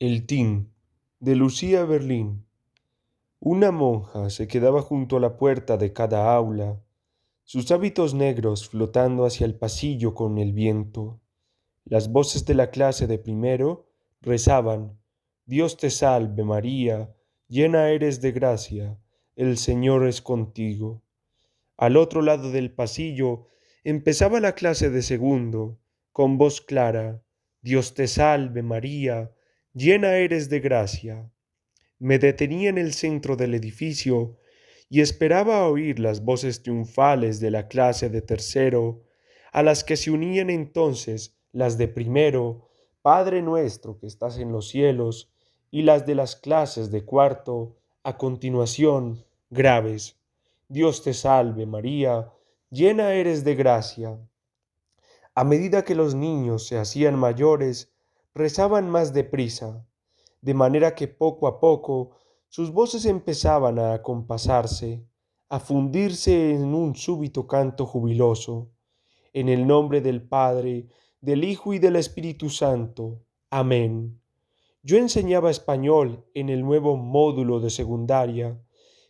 El Tin, de Lucía Berlín. Una monja se quedaba junto a la puerta de cada aula, sus hábitos negros flotando hacia el pasillo con el viento. Las voces de la clase de primero rezaban: Dios te salve María, llena eres de gracia, el Señor es contigo. Al otro lado del pasillo empezaba la clase de segundo, con voz clara: Dios te salve María, llena eres de gracia. Me detenía en el centro del edificio y esperaba oír las voces triunfales de la clase de tercero, a las que se unían entonces las de primero, Padre nuestro que estás en los cielos, y las de las clases de cuarto, a continuación, graves. Dios te salve María, llena eres de gracia. A medida que los niños se hacían mayores, rezaban más deprisa, de manera que poco a poco sus voces empezaban a acompasarse, a fundirse en un súbito canto jubiloso. En el nombre del Padre, del Hijo y del Espíritu Santo. Amén. Yo enseñaba español en el nuevo módulo de secundaria,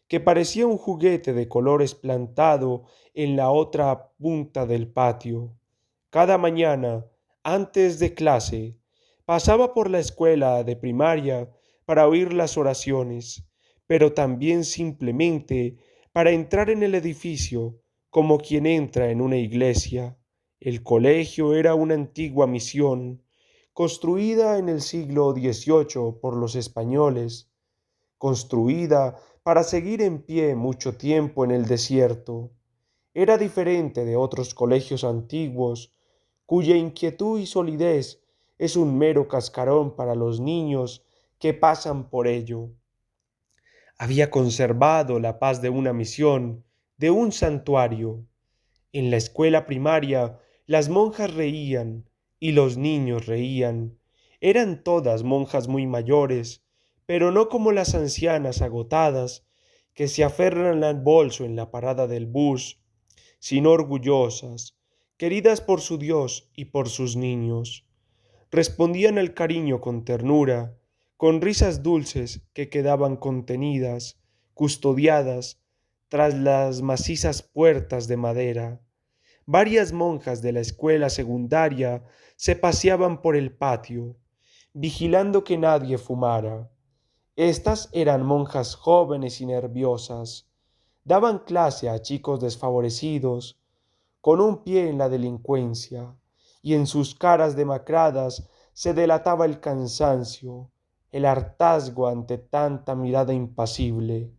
que parecía un juguete de colores plantado en la otra punta del patio. Cada mañana, antes de clase, pasaba por la escuela de primaria para oír las oraciones, pero también simplemente para entrar en el edificio como quien entra en una iglesia. El colegio era una antigua misión, construida en el siglo XVIII por los españoles, construida para seguir en pie mucho tiempo en el desierto. Era diferente de otros colegios antiguos, cuya inquietud y solidez es un mero cascarón para los niños que pasan por ello. Había conservado la paz de una misión, de un santuario. En la escuela primaria las monjas reían y los niños reían. Eran todas monjas muy mayores, pero no como las ancianas agotadas que se aferran al bolso en la parada del bus, sino orgullosas, queridas por su Dios y por sus niños. Respondían al cariño con ternura, con risas dulces que quedaban contenidas, custodiadas, tras las macizas puertas de madera. Varias monjas de la escuela secundaria se paseaban por el patio, vigilando que nadie fumara. Estas eran monjas jóvenes y nerviosas. Daban clase a chicos desfavorecidos, con un pie en la delincuencia, y en sus caras demacradas se delataba el cansancio, el hartazgo ante tanta mirada impasible.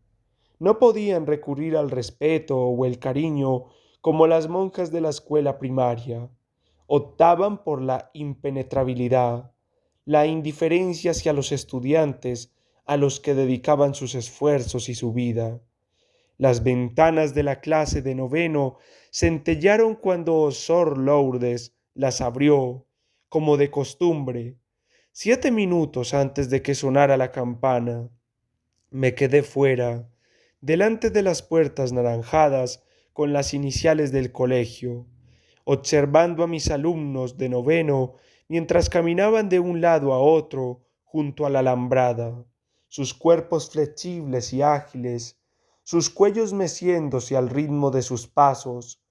No podían recurrir al respeto o el cariño como las monjas de la escuela primaria. Optaban por la impenetrabilidad, la indiferencia hacia los estudiantes a los que dedicaban sus esfuerzos y su vida. Las ventanas de la clase de noveno centellaron cuando Sor Lourdes las abrió, como de costumbre, 7 minutos antes de que sonara la campana. Me quedé fuera, delante de las puertas naranjadas con las iniciales del colegio, observando a mis alumnos de noveno mientras caminaban de un lado a otro junto a la alambrada, sus cuerpos flexibles y ágiles, sus cuellos meciéndose al ritmo de sus pasos,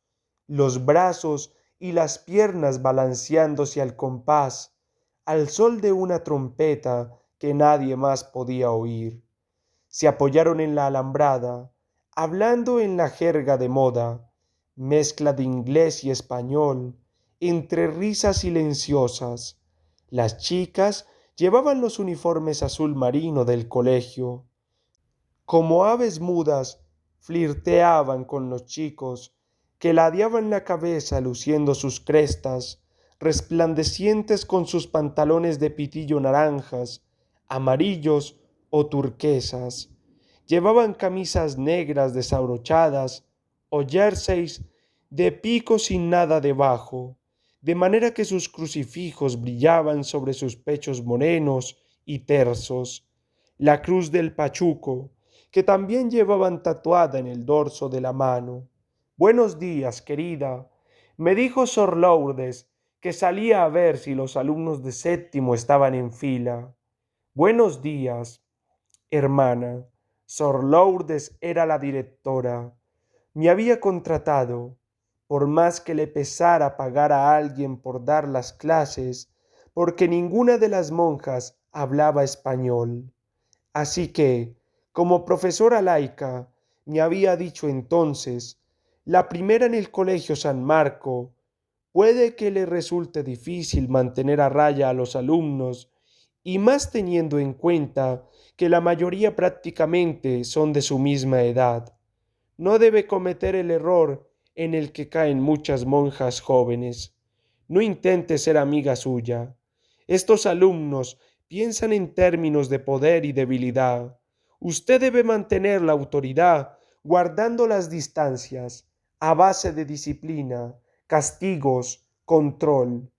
los brazos y las piernas balanceándose al compás, al sol de una trompeta que nadie más podía oír. Se apoyaron en la alambrada, hablando en la jerga de moda, mezcla de inglés y español, entre risas silenciosas. Las chicas llevaban los uniformes azul marino del colegio. Como aves mudas, flirteaban con los chicos, que ladeaban la cabeza luciendo sus crestas, resplandecientes con sus pantalones de pitillo naranjas, amarillos o turquesas. Llevaban camisas negras desabrochadas o jerseys de pico sin nada debajo, de manera que sus crucifijos brillaban sobre sus pechos morenos y tersos. La cruz del Pachuco, que también llevaban tatuada en el dorso de la mano. Buenos días, querida. Me dijo Sor Lourdes que salía a ver si los alumnos de séptimo estaban en fila. Buenos días, hermana. Sor Lourdes era la directora. Me había contratado, por más que le pesara pagar a alguien por dar las clases, porque ninguna de las monjas hablaba español. Así que, como profesora laica, me había dicho entonces, la primera en el Colegio San Marco, puede que le resulte difícil mantener a raya a los alumnos, y más teniendo en cuenta que la mayoría prácticamente son de su misma edad. No debe cometer el error en el que caen muchas monjas jóvenes. No intente ser amiga suya. Estos alumnos piensan en términos de poder y debilidad. Usted debe mantener la autoridad guardando las distancias, a base de disciplina, castigos, control.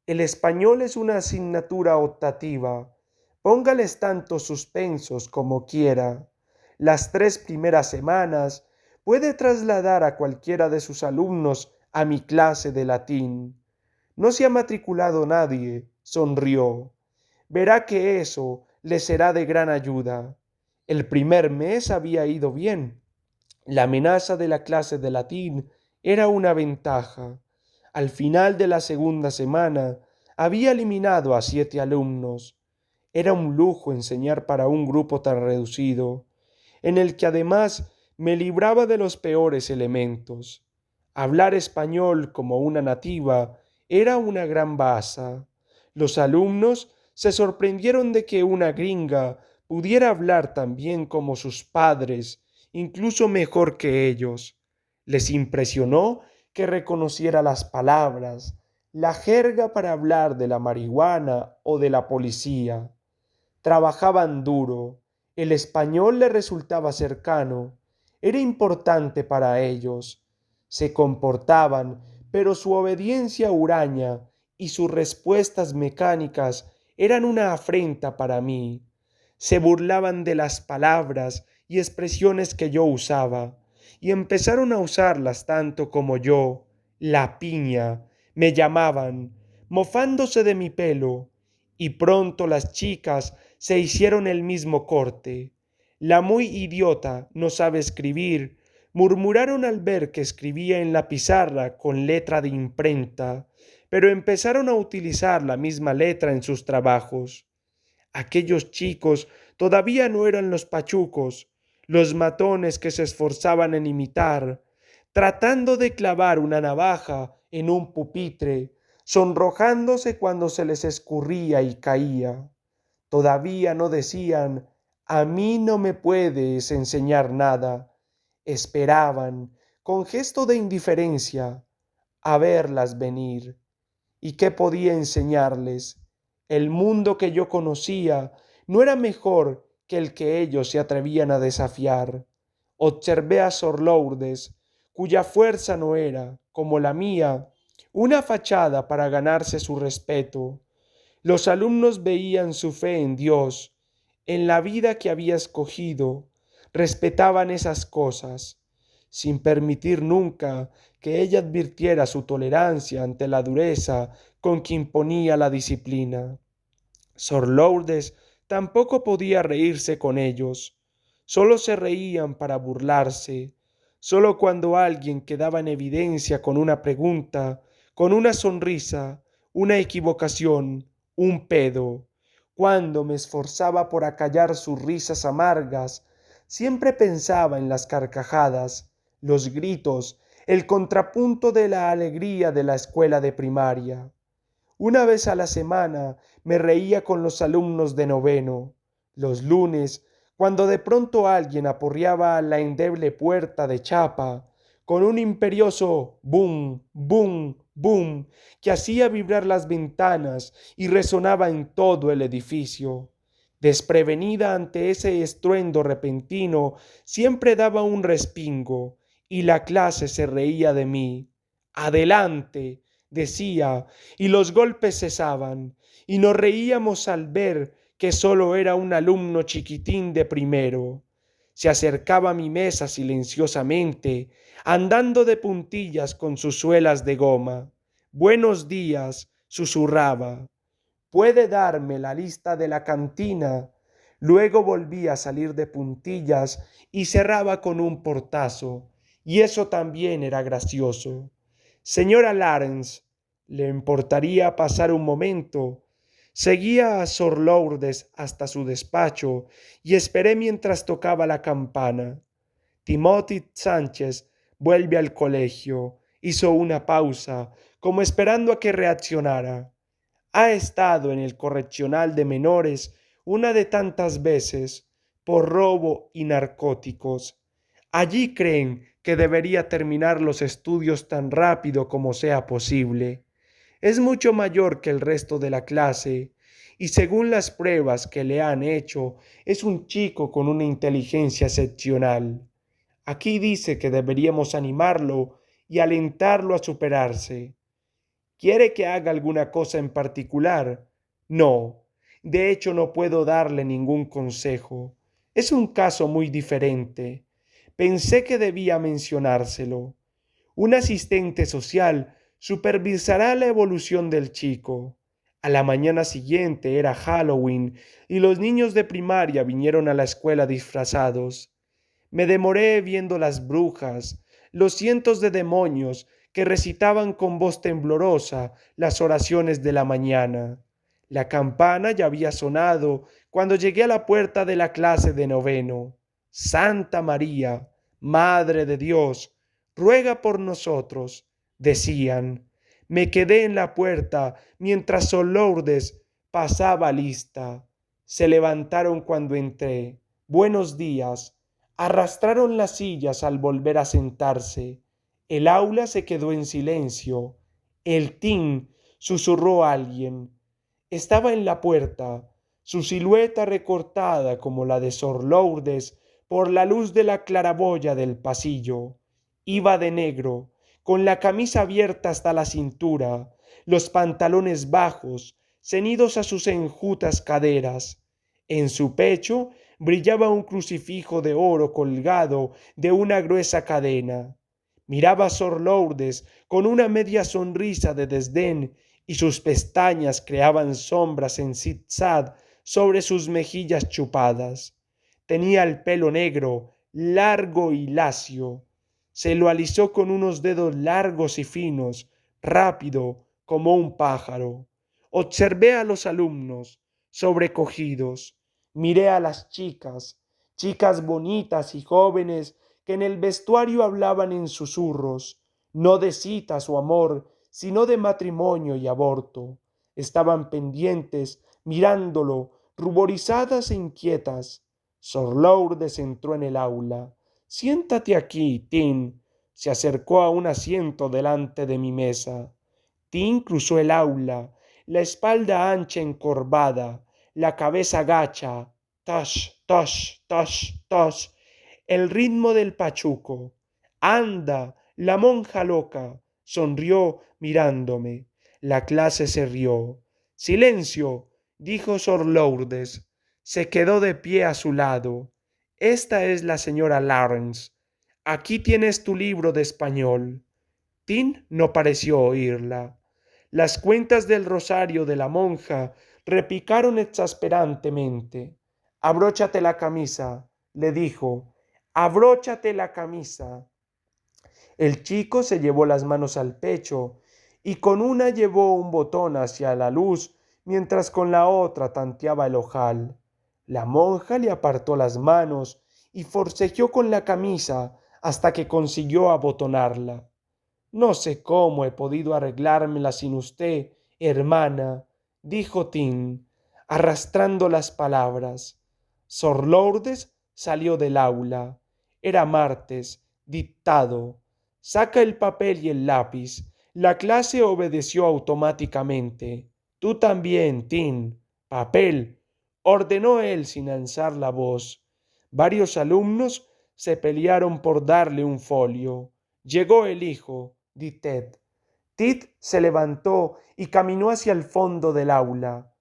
El español es una asignatura optativa. Póngales tantos suspensos como quiera. Las 3 primeras semanas puede trasladar a cualquiera de sus alumnos a mi clase de latín. No se ha matriculado nadie, sonrió. Verá que eso le será de gran ayuda. El primer mes había ido bien. La amenaza de la clase de latín era una ventaja. Al final de la segunda semana había eliminado a 7 alumnos. Era un lujo enseñar para un grupo tan reducido, en el que además me libraba de los peores elementos. Hablar español como una nativa era una gran baza. Los alumnos se sorprendieron de que una gringa pudiera hablar tan bien como sus padres, incluso mejor que ellos. Les impresionó que reconociera las palabras, la jerga para hablar de la marihuana o de la policía. Trabajaban duro, el español le resultaba cercano, era importante para ellos. Se comportaban, pero su obediencia huraña y sus respuestas mecánicas eran una afrenta para mí. Se burlaban de las palabras y expresiones que yo usaba, y empezaron a usarlas tanto como yo. La piña, me llamaban, mofándose de mi pelo, y pronto las chicas se hicieron el mismo corte. La muy idiota no sabe escribir, murmuraron al ver que escribía en la pizarra con letra de imprenta, pero empezaron a utilizar la misma letra en sus trabajos. Aquellos chicos todavía no eran los pachucos, los matones que se esforzaban en imitar, tratando de clavar una navaja en un pupitre, sonrojándose cuando se les escurría y caía. Todavía no decían, a mí no me puedes enseñar nada. Esperaban, con gesto de indiferencia, a verlas venir. ¿Y qué podía enseñarles? El mundo que yo conocía no era mejor que el que ellos se atrevían a desafiar. Observé a Sor Lourdes, cuya fuerza no era, como la mía, una fachada para ganarse su respeto. Los alumnos veían su fe en Dios, en la vida que había escogido, respetaban esas cosas, sin permitir nunca que ella advirtiera su tolerancia ante la dureza con que imponía la disciplina. Sor Lourdes tampoco podía reírse con ellos, solo se reían para burlarse, solo cuando alguien quedaba en evidencia con una pregunta, con una sonrisa, una equivocación, un pedo. Cuando me esforzaba por acallar sus risas amargas, siempre pensaba en las carcajadas, los gritos, el contrapunto de la alegría de la escuela de primaria. Una vez a la semana me reía con los alumnos de noveno. Los lunes, cuando de pronto alguien aporreaba la endeble puerta de chapa con un imperioso bum, bum, bum que hacía vibrar las ventanas y resonaba en todo el edificio. Desprevenida ante ese estruendo repentino, siempre daba un respingo y la clase se reía de mí. Adelante, decía, y los golpes cesaban, y nos reíamos al ver que solo era un alumno chiquitín de primero. Se acercaba a mi mesa silenciosamente, andando de puntillas con sus suelas de goma. Buenos días, susurraba. ¿Puede darme la lista de la cantina? Luego volvía a salir de puntillas y cerraba con un portazo, y eso también era gracioso. Señora Lawrence, ¿le importaría pasar un momento? Seguía a Sor Lourdes hasta su despacho y esperé mientras tocaba la campana. Timothy Sánchez vuelve al colegio. Hizo una pausa, como esperando a que reaccionara. Ha estado en el correccional de menores una de tantas veces por robo y narcóticos. Allí creen que debería terminar los estudios tan rápido como sea posible. Es mucho mayor que el resto de la clase y según las pruebas que le han hecho, es un chico con una inteligencia excepcional. Aquí dice que deberíamos animarlo y alentarlo a superarse. ¿Quiere que haga alguna cosa en particular? No, de hecho no puedo darle ningún consejo. Es un caso muy diferente. Pensé que debía mencionárselo. Un asistente social supervisará la evolución del chico. A la mañana siguiente era Halloween y los niños de primaria vinieron a la escuela disfrazados. Me demoré viendo las brujas, los cientos de demonios que recitaban con voz temblorosa las oraciones de la mañana. La campana ya había sonado cuando llegué a la puerta de la clase de noveno. Santa María, Madre de Dios, ruega por nosotros, decían. Me quedé en la puerta mientras Sor Lourdes pasaba lista. Se levantaron cuando entré. Buenos días. Arrastraron las sillas al volver a sentarse. El aula se quedó en silencio. El Tin susurró a alguien. Estaba en la puerta, su silueta recortada como la de Sor Lourdes por la luz de la claraboya del pasillo. Iba de negro, con la camisa abierta hasta la cintura, los pantalones bajos, ceñidos a sus enjutas caderas. En su pecho brillaba un crucifijo de oro colgado de una gruesa cadena. Miraba a Sor Lourdes con una media sonrisa de desdén y sus pestañas creaban sombras en zigzag sobre sus mejillas chupadas. Tenía el pelo negro, largo y lacio. Se lo alisó con unos dedos largos y finos, rápido como un pájaro. Observé a los alumnos, sobrecogidos. Miré a las chicas, chicas bonitas y jóvenes que en el vestuario hablaban en susurros, no de citas o amor, sino de matrimonio y aborto. Estaban pendientes, mirándolo, ruborizadas e inquietas. Sor Lourdes entró en el aula. Siéntate aquí, Tin. Se acercó a un asiento delante de mi mesa. Tin cruzó el aula, la espalda ancha encorvada, la cabeza gacha. Tosh, tosh, tosh, tosh. El ritmo del pachuco. Anda, la monja loca, sonrió mirándome. La clase se rió. Silencio, dijo Sor Lourdes. Se quedó de pie a su lado. Esta es la señora Lawrence. Aquí tienes tu libro de español. Tin no pareció oírla. Las cuentas del rosario de la monja repicaron exasperantemente. Abróchate la camisa, le dijo. Abróchate la camisa. El chico se llevó las manos al pecho y con una llevó un botón hacia la luz, mientras con la otra tanteaba el ojal. La monja le apartó las manos y forcejeó con la camisa hasta que consiguió abotonarla. No sé cómo he podido arreglármela sin usted, hermana, dijo Tim, arrastrando las palabras. Sor Lourdes salió del aula. Era martes, dictado. Saca el papel y el lápiz. La clase obedeció automáticamente. Tú también, Tim. Papel, ordenó él sin alzar la voz. Varios alumnos se pelearon por darle un folio. Llegó el hijo de Ted. Ted se levantó y caminó hacia el fondo del aula.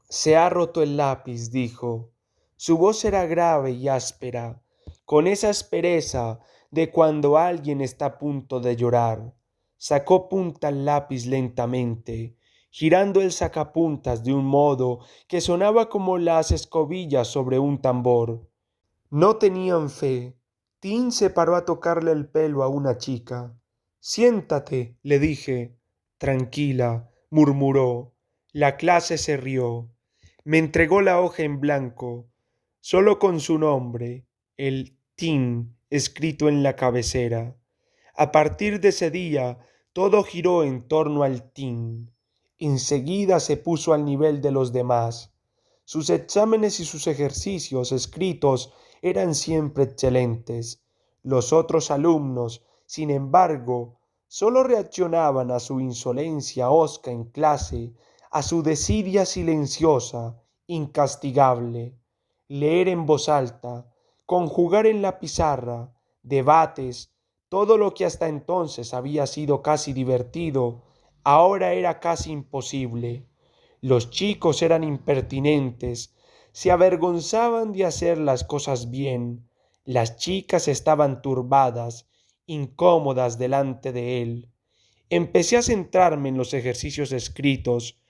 Se ha roto el lápiz, dijo. Su voz era grave y áspera, con esa aspereza de cuando alguien está a punto de llorar. Sacó punta al lápiz lentamente girando el sacapuntas de un modo que sonaba como las escobillas sobre un tambor. No tenían fe. Tin se paró a tocarle el pelo a una chica. Siéntate, le dije. Tranquila, murmuró. La clase se rió. Me entregó la hoja en blanco, solo con su nombre, el Tin, escrito en la cabecera. A partir de ese día, todo giró en torno al Tin. Enseguida se puso al nivel de los demás. Sus exámenes y sus ejercicios escritos eran siempre excelentes. Los otros alumnos, sin embargo, sólo reaccionaban a su insolencia hosca en clase, a su desidia silenciosa, incastigable. Leer en voz alta, conjugar en la pizarra, debates, todo lo que hasta entonces había sido casi divertido, ahora era casi imposible. Los chicos eran impertinentes, se avergonzaban de hacer las cosas bien. Las chicas estaban turbadas, incómodas delante de él. Empecé a centrarme en los ejercicios escritos,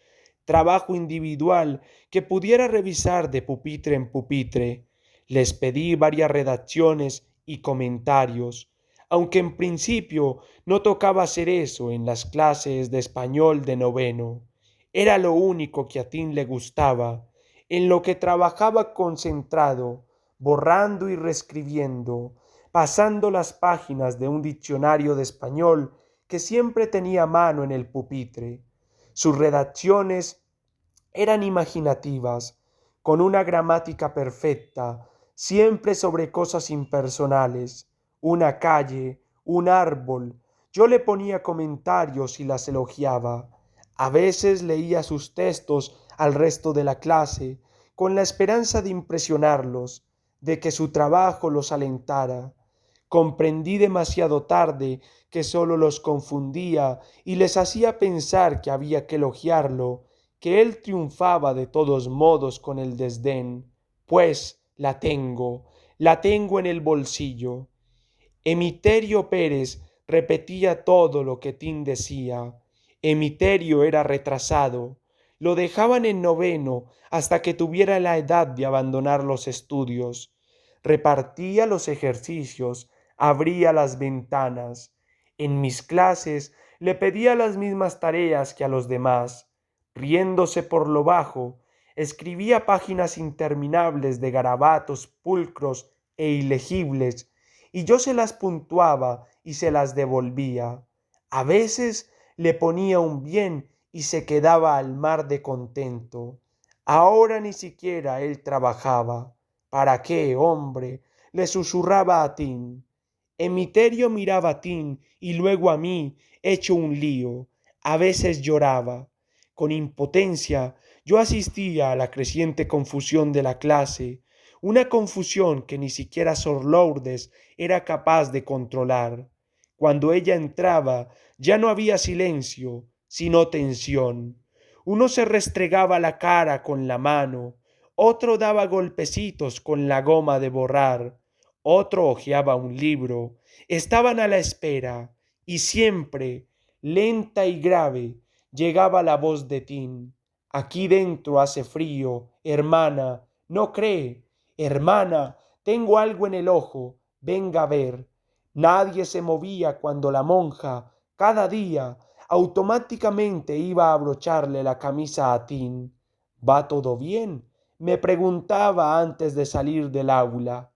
trabajo individual que pudiera revisar de pupitre en pupitre. Les pedí varias redacciones y comentarios, aunque en principio no tocaba hacer eso en las clases de español de noveno. Era lo único que a Tim le gustaba, en lo que trabajaba concentrado, borrando y reescribiendo, pasando las páginas de un diccionario de español que siempre tenía a mano en el pupitre. Sus redacciones eran imaginativas, con una gramática perfecta, siempre sobre cosas impersonales, una calle, un árbol. Yo le ponía comentarios y las elogiaba. A veces leía sus textos al resto de la clase, con la esperanza de impresionarlos, de que su trabajo los alentara. Comprendí demasiado tarde que sólo los confundía y les hacía pensar que había que elogiarlo, que él triunfaba de todos modos con el desdén. Pues la tengo en el bolsillo. Emiterio Pérez repetía todo lo que Tim decía. Emiterio era retrasado. Lo dejaban en noveno hasta que tuviera la edad de abandonar los estudios. Repartía los ejercicios, abría las ventanas. En mis clases le pedía las mismas tareas que a los demás. Riéndose por lo bajo, escribía páginas interminables de garabatos pulcros e ilegibles, y yo se las puntuaba y se las devolvía. A veces le ponía un bien y se quedaba al mar de contento. Ahora ni siquiera él trabajaba. ¿Para qué, hombre? Le susurraba a Tim. Emiterio miraba a Tim y luego a mí, hecho un lío. A veces lloraba. Con impotencia yo asistía a la creciente confusión de la clase, una confusión que ni siquiera Sor Lourdes era capaz de controlar. Cuando ella entraba ya no había silencio, sino tensión. Uno se restregaba la cara con la mano, otro daba golpecitos con la goma de borrar, otro hojeaba un libro. Estaban a la espera, y siempre, lenta y grave, llegaba la voz de Tim. Aquí dentro hace frío, hermana, ¿no cree? Hermana, tengo algo en el ojo, venga a ver. Nadie se movía cuando la monja, cada día, automáticamente iba a abrocharle la camisa a Tim. ¿Va todo bien? Me preguntaba antes de salir del aula.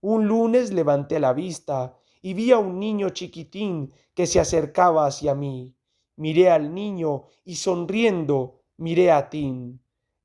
Un lunes levanté la vista y vi a un niño chiquitín que se acercaba hacia mí. Miré al niño y sonriendo miré a Tim.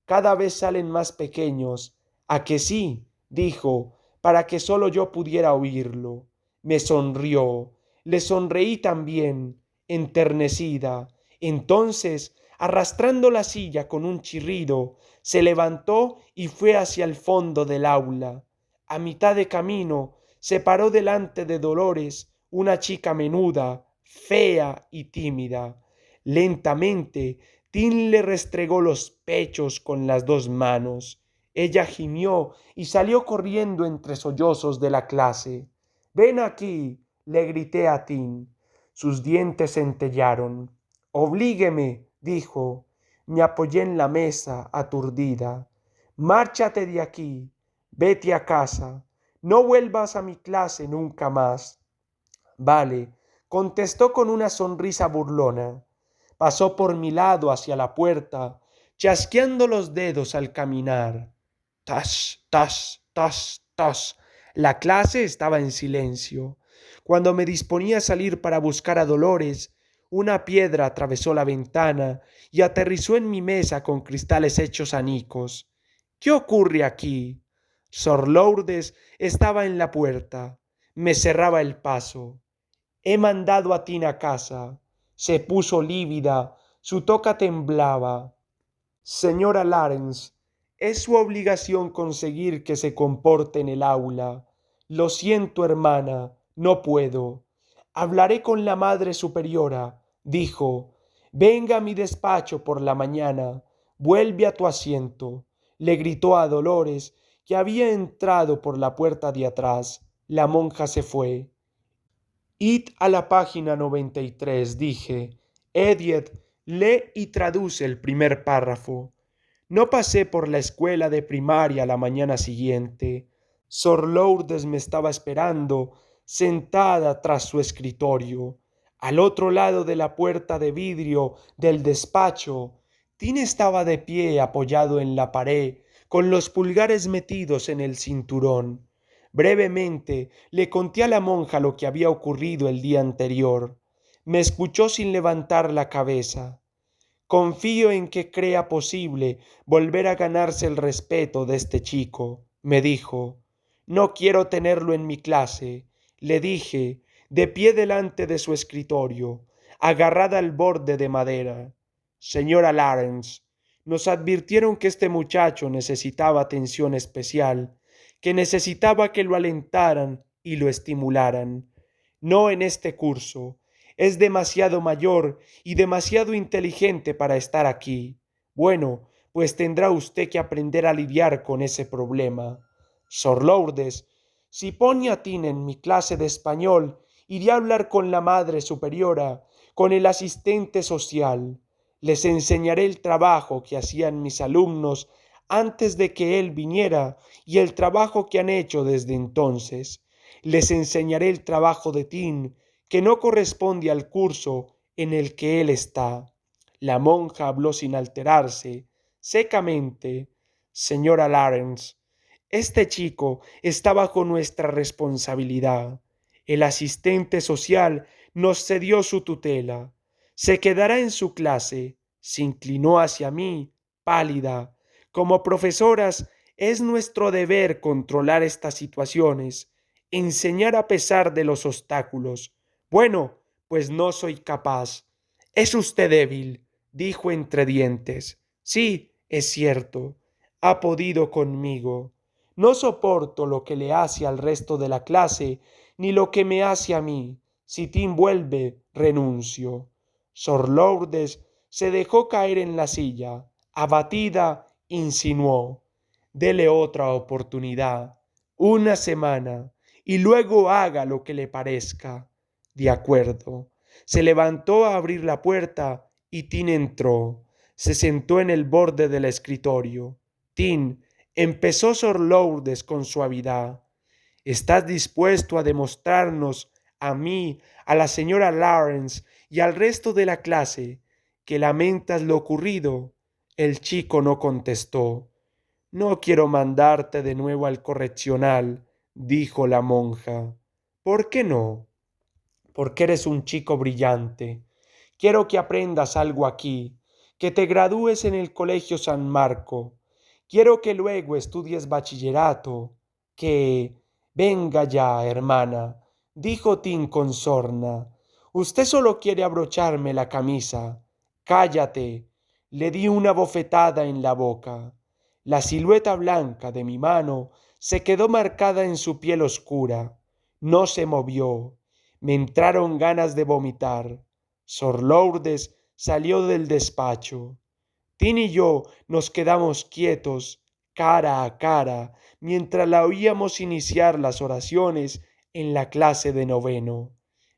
Cada vez salen más pequeños. ¿A que sí? Dijo, para que solo yo pudiera oírlo. Me sonrió. Le sonreí también, enternecida. Entonces, arrastrando la silla con un chirrido, se levantó y fue hacia el fondo del aula. A mitad de camino se paró delante de Dolores, una chica menuda, fea y tímida. Lentamente, Tim le restregó los pechos con las dos manos. Ella gimió y salió corriendo entre sollozos de la clase. «Ven aquí», le grité a Tim. Sus dientes centellaron. «Oblígueme», dijo. Me apoyé en la mesa, aturdida. Márchate de aquí, vete a casa, no vuelvas a mi clase nunca más. Vale, contestó con una sonrisa burlona. Pasó por mi lado hacia la puerta, chasqueando los dedos al caminar. Tas, tas, tas, tas. La clase estaba en silencio. Cuando me disponía a salir para buscar a Dolores, una piedra atravesó la ventana y aterrizó en mi mesa con cristales hechos anicos. ¿Qué ocurre aquí? Sor Lourdes estaba en la puerta. Me cerraba el paso. He mandado a Tina a casa. Se puso lívida, su toca temblaba. Señora Lawrence, es su obligación conseguir que se comporte en el aula. Lo siento, hermana, no puedo. Hablaré con la madre superiora, dijo. Venga a mi despacho por la mañana. Vuelve a tu asiento. Le gritó a Dolores, que había entrado por la puerta de atrás. La monja se fue. Id a la página 93, dije. Ediet, lee y traduce el primer párrafo. No pasé por la escuela de primaria la mañana siguiente. Sor Lourdes me estaba esperando, sentada tras su escritorio. Al otro lado de la puerta de vidrio del despacho, Tin estaba de pie apoyado en la pared, con los pulgares metidos en el cinturón. Brevemente le conté a la monja lo que había ocurrido el día anterior. Me escuchó sin levantar la cabeza. Confío en que crea posible volver a ganarse el respeto de este chico, me dijo. No quiero tenerlo en mi clase, le dije, de pie delante de su escritorio, agarrada al borde de madera. Señora Lawrence, nos advirtieron que este muchacho necesitaba atención especial, que necesitaba que lo alentaran y lo estimularan. No en este curso. Es demasiado mayor y demasiado inteligente para estar aquí. Bueno, pues tendrá usted que aprender a lidiar con ese problema. Sor Lourdes, si pone a Tin en mi clase de español, iré a hablar con la madre superiora, con el asistente social. Les enseñaré el trabajo que hacían mis alumnos antes de que él viniera y el trabajo que han hecho desde entonces. Les enseñaré el trabajo de Tin, que no corresponde al curso en el que él está. La monja habló sin alterarse, secamente. Señora Lawrence, este chico está bajo nuestra responsabilidad. El asistente social nos cedió su tutela. Se quedará en su clase. Se inclinó hacia mí, pálida. Como profesoras, es nuestro deber controlar estas situaciones, enseñar a pesar de los obstáculos. Bueno, pues no soy capaz. Es usted débil, dijo entre dientes. Sí, es cierto. Ha podido conmigo. No soporto lo que le hace al resto de la clase, ni lo que me hace a mí. Si Tim vuelve, renuncio. Sor Lourdes se dejó caer en la silla. Abatida, insinuó. Dele otra oportunidad. Una semana. Y luego haga lo que le parezca. De acuerdo. Se levantó a abrir la puerta y Tin entró. Se sentó en el borde del escritorio. Tin, empezó Sor Lourdes con suavidad. ¿Estás dispuesto a demostrarnos, a mí, a la señora Lawrence y al resto de la clase, que lamentas lo ocurrido? El chico no contestó. No quiero mandarte de nuevo al correccional, dijo la monja. ¿Por qué no? Porque eres un chico brillante. Quiero que aprendas algo aquí, que te gradúes en el Colegio San Marco. Quiero que luego estudies bachillerato, que... Venga ya, hermana, dijo Tin con sorna. Usted solo quiere abrocharme la camisa. Cállate. Le di una bofetada en la boca. La silueta blanca de mi mano se quedó marcada en su piel oscura. No se movió. Me entraron ganas de vomitar. Sor Lourdes salió del despacho. Tin y yo nos quedamos quietos, cara a cara, mientras la oíamos iniciar las oraciones en la clase de noveno.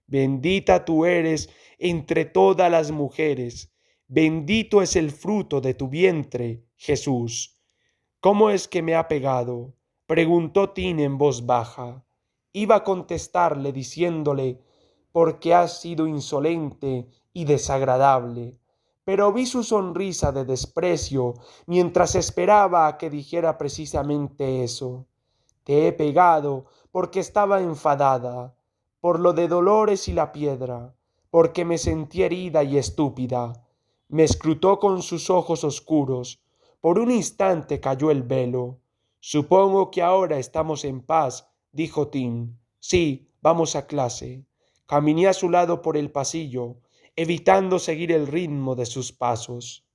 Bendita tú eres entre todas las mujeres, Bendito es el fruto de tu vientre, Jesús. ¿Cómo es que me ha pegado? Preguntó Tin en voz baja. Iba a contestarle diciéndole, porque has sido insolente y desagradable, pero vi su sonrisa de desprecio mientras esperaba a que dijera precisamente eso. Te he pegado porque estaba enfadada, por lo de Dolores y la piedra, porque me sentí herida y estúpida. Me escrutó con sus ojos oscuros. Por un instante cayó el velo. Supongo que ahora estamos en paz, dijo Tim. Sí, vamos a clase. Caminé a su lado por el pasillo, evitando seguir el ritmo de sus pasos.